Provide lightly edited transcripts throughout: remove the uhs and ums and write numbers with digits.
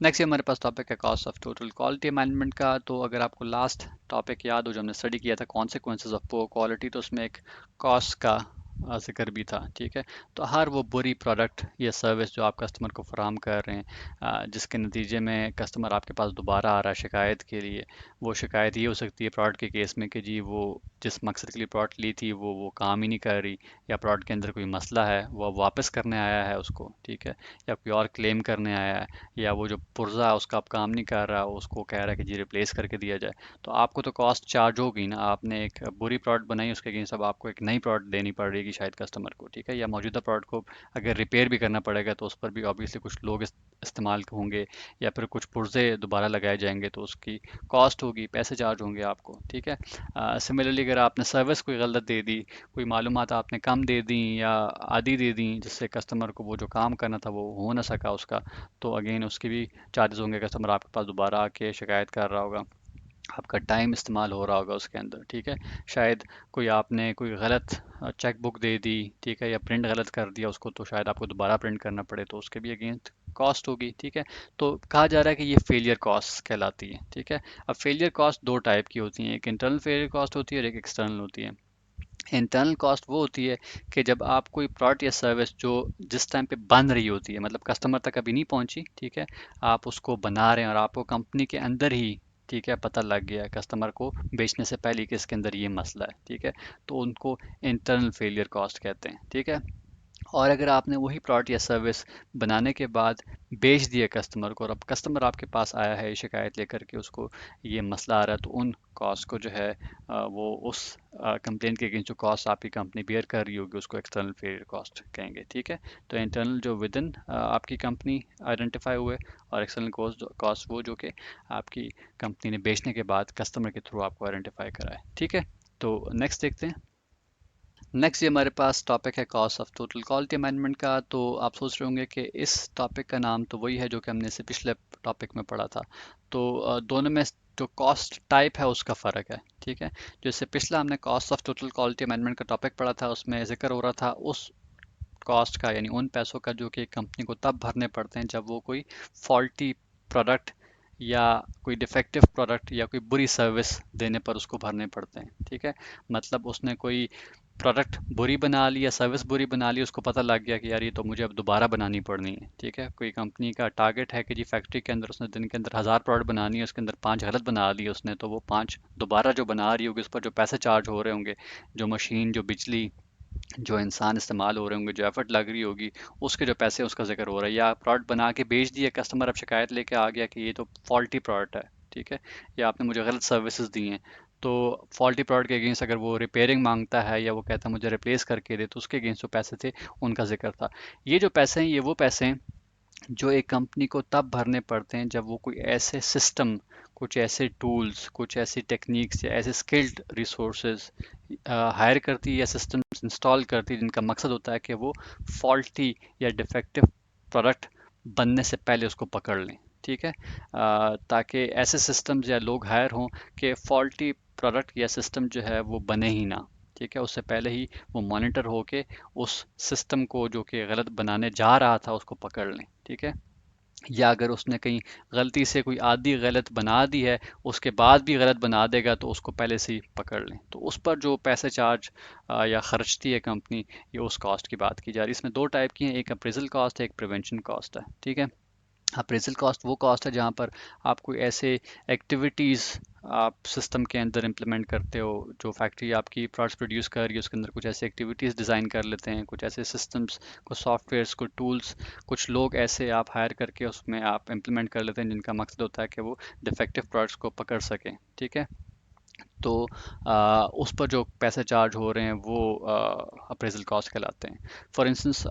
Next ये हमारे पास topic है cost of total quality management का। तो अगर आपको लास्ट टॉपिक याद हो जो हमने स्टडी किया था कॉन्सिक्वेंसेस ऑफ पुअर क्वालिटी, तो उसमें एक कॉस्ट का जिक्र भी था। ठीक है, तो हर वो बुरी प्रोडक्ट या सर्विस जो आप कस्टमर को फराहम कर रहे हैं, जिसके नतीजे में कस्टमर आपके पास दोबारा आ रहा है शिकायत के लिए, वो शिकायत ये हो सकती है प्रोडक्ट के केस में कि जी वो जिस मकसद के लिए प्रोडक्ट ली थी वो काम ही नहीं कर रही, या प्रोडक्ट के अंदर कोई मसला है वो वापस करने आया है उसको। ठीक है, या कोई और क्लेम करने आया है, या वो जो पुर्जा है उसका अब काम नहीं कर रहा, उसको कह रहा है कि जी रिप्लेस करके दिया जाए। तो आपको तो कॉस्ट चार्ज होगी ना, आपने एक बुरी प्रोडक्ट बनाई उसके अगेंस्ट अब आपको एक नई प्रोडक्ट देनी पड़ेगी शायद कस्टमर को। ठीक है, या मौजूदा प्रोडक्ट को अगर रिपेयर भी करना पड़ेगा तो उस पर भी ऑब्वियसली कुछ लोग इस्तेमाल होंगे, या फिर कुछ पुर्जे दोबारा लगाए जाएंगे तो उसकी कॉस्ट होगी, पैसे चार्ज होंगे आपको। ठीक है, सिमिलरली अगर आपने सर्विस कोई गलत दे दी, कोई मालूमात आपने कम दे दी या आधी दे दी जिससे कस्टमर को वो जो काम करना था वो हो ना सका उसका, तो अगेन उसके भी चार्जेस होंगे। कस्टमर आपके पास दोबारा आके शिकायत कर रहा होगा, आपका टाइम इस्तेमाल हो रहा होगा उसके अंदर। ठीक है, शायद कोई आपने कोई गलत चेक बुक दे दी, ठीक है, या प्रिंट गलत कर दिया उसको, तो शायद आपको दोबारा प्रिंट करना पड़े, तो उसके भी अगेंस्ट कॉस्ट होगी। ठीक है, तो कहा जा रहा है कि ये फेलियर कॉस्ट कहलाती है। ठीक है, अब फेलियर कॉस्ट दो टाइप की होती हैं, एक इंटरनल फेलियर कॉस्ट होती है और एक एक्सटर्नल होती है। इंटरनल कॉस्ट वो होती है कि जब आप कोई प्रोडक्ट या सर्विस जो जिस टाइम पे बन रही होती है, मतलब कस्टमर तक अभी नहीं पहुंची, ठीक है, आप उसको बना रहे हैं और आपको कंपनी के अंदर ही, ठीक है, पता लग गया है कस्टमर को बेचने से पहले कि इसके अंदर ये मसला है। ठीक है, तो उनको इंटरनल फेलियर कॉस्ट कहते हैं। ठीक है, और अगर आपने वही प्रोडक्ट या सर्विस बनाने के बाद बेच दिया कस्टमर को, और अब कस्टमर आपके पास आया है शिकायत लेकर के उसको ये मसला आ रहा है, तो उन कॉस्ट को जो है वो उस कंप्लेन के अगेंस्ट जो कॉस्ट आपकी कंपनी बेयर कर रही होगी उसको एक्सटर्नल फेलियर कॉस्ट कहेंगे। ठीक है, तो इंटरनल जो विद इन आपकी कंपनी आइडेंटिफाई हुए, और एक्सटर्नल कॉस्ट वो जो कि आपकी कंपनी ने बेचने के बाद कस्टमर के थ्रू आपको आइडेंटिफाई करा है। ठीक है, तो नेक्स्ट देखते हैं। नेक्स्ट ये हमारे पास टॉपिक है cost of total quality management का। तो आप सोच रहे होंगे कि इस टॉपिक का नाम तो वही है जो कि हमने इससे पिछले टॉपिक में पढ़ा था। तो दोनों में जो कॉस्ट टाइप है उसका फ़र्क है। ठीक है, जैसे पिछला हमने cost of total quality management का टॉपिक पढ़ा था, उसमें जिक्र हो रहा था उस कॉस्ट का, यानी उन पैसों का जो कि कंपनी को तब भरने पड़ते हैं जब वो कोई फॉल्टी प्रोडक्ट या कोई डिफेक्टिव प्रोडक्ट या कोई बुरी सर्विस देने पर उसको भरने पड़ते हैं। ठीक है, मतलब उसने कोई प्रोडक्ट बुरी बना ली या सर्विस बुरी बना ली, उसको पता लग गया कि यार ये तो मुझे अब दोबारा बनानी पड़नी है। ठीक है, कोई कंपनी का टारगेट है कि जी फैक्ट्री के अंदर उसने दिन के अंदर 1000 प्रोडक्ट बनानी है, उसके अंदर 5 गलत बना ली उसने, तो वो 5 दोबारा जो बना रही होगी उस पर जो पैसे चार्ज हो रहे होंगे, जो मशीन, जो बिजली, जो इंसान इस्तेमाल हो रहे होंगे, जो एफर्ट लग रही होगी, उसके जो पैसे हैं उसका जिक्र हो रहा है। या प्रोडक्ट बना के बेच दिया कस्टमर, अब शिकायत लेके आ गया कि ये तो फॉल्टी प्रोडक्ट है। ठीक है, या आपने मुझे गलत सर्विसेज दी हैं, तो फॉल्टी प्रोडक्ट के अगेंस्ट अगर वो रिपेयरिंग मांगता है या वो कहता है मुझे रिप्लेस करके दे, तो उसके अगेंस्ट जो पैसे थे उनका जिक्र था। ये जो पैसे हैं ये वो पैसे हैं जो एक कंपनी को तब भरने पड़ते हैं जब वो कोई ऐसे सिस्टम, कुछ ऐसे टूल्स, कुछ ऐसी टेक्निक्स या ऐसे स्किल्ड रिसोर्सेज हायर करती है या सिस्टम्स इंस्टॉल करती है जिनका मकसद होता है कि वो फॉल्टी या डिफेक्टिव प्रोडक्ट बनने से पहले उसको पकड़ लें। ठीक है, ताकि ऐसे सिस्टम्स या लोग हायर हों कि फॉल्टी प्रोडक्ट या सिस्टम जो है वो बने ही ना। ठीक है, उससे पहले ही वो मॉनिटर होके उस सिस्टम को जो कि गलत बनाने जा रहा था उसको पकड़ लें। ठीक है, या अगर उसने कहीं गलती से कोई आदि गलत बना दी है, उसके बाद भी गलत बना देगा, तो उसको पहले से ही पकड़ लें। तो उस पर जो पैसे चार्ज या खर्चती है कंपनी, ये उस कॉस्ट की बात की जा रही है। इसमें दो टाइप की हैं, एक अप्रेजल कॉस्ट है, एक प्रिवेंशन कॉस्ट है। ठीक है, अप्रेजल कॉस्ट वो कॉस्ट है जहाँ पर आप कोई ऐसे एक्टिविटीज़ आप सिस्टम के अंदर इम्प्लीमेंट करते हो, जो फैक्ट्री आपकी प्रोडक्ट्स प्रोड्यूस कर रही है उसके अंदर कुछ ऐसे एक्टिविटीज़ डिज़ाइन कर लेते हैं, कुछ ऐसे सिस्टम्स, कुछ सॉफ्टवेयर्स, कुछ टूल्स, कुछ लोग ऐसे आप हायर करके उसमें आप इम्प्लीमेंट कर लेते हैं जिनका मकसद होता है कि वो डिफेक्टिव प्रोडक्ट्स को पकड़ सकें। ठीक है, तो उस पर जो पैसे चार्ज हो रहे हैं वो अप्रेजल कॉस्ट कहलाते हैं। फॉर इंस्टेंस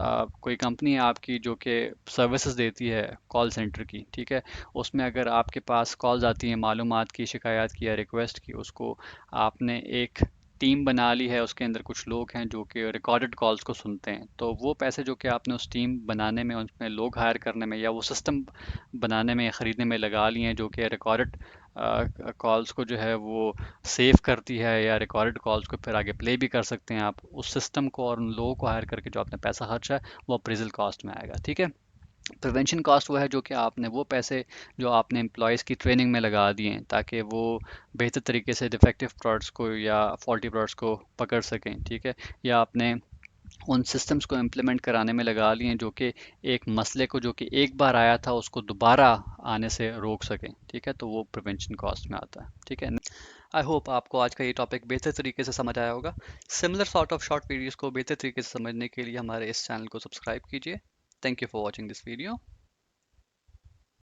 कोई कंपनी है आपकी जो कि सर्विसेज देती है कॉल सेंटर की। ठीक है, उसमें अगर आपके पास कॉल्स आती हैं मालूमात की, शिकायत की या रिक्वेस्ट की, उसको आपने एक टीम बना ली है, उसके अंदर कुछ लोग हैं जो कि रिकॉर्डेड कॉल्स को सुनते हैं, तो वो पैसे जो कि आपने उस टीम बनाने में, उसमें लोग हायर करने में या वो सिस्टम बनाने में या ख़रीदने में लगा लिए हैं जो कि रिकॉर्डेड कॉल्स को जो है वो सेव करती है, या रिकॉर्डेड कॉल्स को फिर आगे प्ले भी कर सकते हैं आप, उस सिस्टम को और उन लोगों को हायर करके जो आपने पैसा खर्चा है वो अप्रेजल कॉस्ट में आएगा। ठीक है, प्रिवेंशन कॉस्ट वो है जो कि आपने वो पैसे जो आपने एम्प्लॉयज़ की ट्रेनिंग में लगा दिए हैं ताकि वो बेहतर तरीके से डिफेक्टिव प्रोडक्ट्स को या फॉल्टी प्रोडक्ट्स को पकड़ सकें, ठीक है। या आपने उन सिस्टम्स को इम्प्लीमेंट कराने में लगा लिए हैं जो कि एक मसले को जो कि एक बार आया था उसको दोबारा आने से रोक सकें, ठीक है। तो वो प्रिवेंशन कॉस्ट में आता है, ठीक है। आई होप आपको आज का ये टॉपिक बेहतर तरीके से समझ आया होगा। Similar sort of short videos को बेहतर तरीके से समझने के लिए हमारे इस चैनल को सब्सक्राइब कीजिए। Thank you for watching this video.